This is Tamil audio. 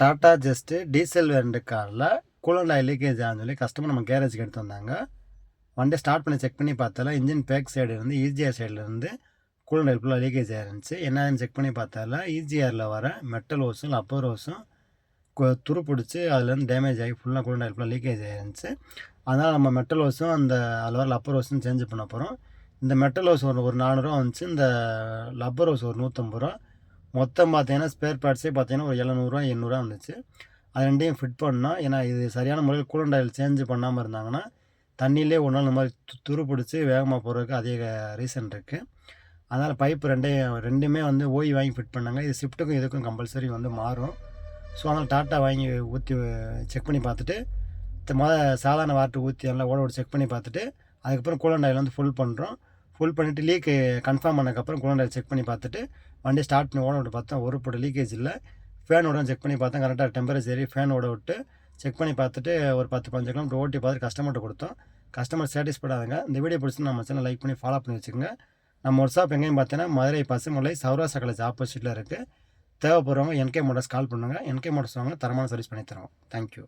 டாட்டா ஜஸ்ட்டு டீசல் வேரியண்ட் காரில் கூலண்ட் ஆயில் லீக்கேஜ் ஆகுன்னு சொல்லி கஸ்டமர் நம்ம கேரேஜுக்கு எடுத்து வந்தாங்க. வண்டியை ஸ்டார்ட் பண்ணி செக் பண்ணி பார்த்தால இன்ஜின் பேக் சைடு இருந்து ஈஜிஆர் சைட்லேருந்து கூலண்ட் ஆயில் ஃபுல்லாக லீக்கேஜ் ஆயிருந்துச்சு. என்னன்னு செக் பண்ணி பார்த்தால ஈஜிஆரில் வர மெட்டல் ஹோஸும் லப்பர் ஹோஸும் துரு பிடிச்சி அதுலேருந்து டேமேஜ் ஆகி ஃபுல்லாக கூலண்ட் ஆயில் ஃபுல்லாக லீக்கேஜ் ஆயிருந்துச்சு. அதனால் நம்ம மெட்டல் ஹோஸும் அந்த அதில் வர லப்பர் ஹோஸும் சேஞ்ச் பண்ண போகிறோம். இந்த மெட்டல் ஹோஸ் ஒரு 400 வந்துச்சு. இந்த லப்பர் ஹோஸ் ஒரு 150 ரூபா. மொத்தம் பார்த்தீங்கன்னா ஸ்பேர் பார்ட்ஸே பார்த்தீங்கன்னா ஒரு 700 800 வந்துச்சு. அது ரெண்டையும் ஃபிட் பண்ணோம். ஏன்னா இது சரியான முறையில் கூலண்ட் ஆயில் சேஞ்ச் பண்ணாமல் இருந்தாங்கன்னா தண்ணியிலே ஒரு நாள் இந்த மாதிரி துரு பிடிச்சி வேகமாக போகிறதுக்கு அதிக ரீசன் இருக்குது. அதனால் பைப்பு ரெண்டுமே வந்து ஓய் வாங்கி ஃபிட் பண்ணாங்க. இது ஷிஃப்ட்டுக்கும் இதுக்கும் கம்பல்சரி வந்து மாறும். ஸோ அதனால் டாட்டா வாங்கி ஊற்றி செக் பண்ணி பார்த்துட்டு சாதாரண வாட்டர் ஊற்றி நல்லா ஓட செக் பண்ணி பார்த்துட்டு அதுக்கப்புறம் கூலண்ட் ஆயில் வந்து ஃபுல் பண்ணுறோம். ஃபுல் பண்ணிவிட்டு லீக்கு கன்ஃபார்ம் பண்ணக்கப்புறம் கூலண்ட் ஆயில் செக் பண்ணி பார்த்துட்டு வண்டியை ஸ்டார்ட் பண்ணி ஓட விட்டு பார்த்தா ஒரு போட்ட லீக்கேஜ் இல்லை. ஃபேன் ஓட செக் பண்ணி பார்த்தோம், கரெக்டாக டெம்பரேச்சர் ஏறி ஃபேன் ஓட விட்டு செக் பண்ணி பார்த்துட்டு ஒரு 10-15 கிலோமீட்டர் ஓட்டி பார்த்துட்டு கஸ்டமர்கிட்ட கொடுத்தோம். கஸ்டமர் சாட்டிஸ்ஃபைட் ஆகுங்க. இந்த வீடியோ பிடிச்சி நம்ம சேனல் லைக் பண்ணி ஃபாலோ பண்ணி வச்சுக்கோங்க. நம்ம ஒர்க் ஷாப் எங்கேயும் பார்த்தீங்கன்னா மதுரை பசுமலை சௌராஷ்டிரா காலேஜ் ஆப்போசிட்டில் இருக்குது. தேவைப்படுறவங்க என்கே மோட்டார்ஸ் கால் பண்ணுங்கள். என்கே மோட்டார்ஸ் வாங்க, தரமான சர்வீஸ் பண்ணி தரோம். தேங்க்யூ.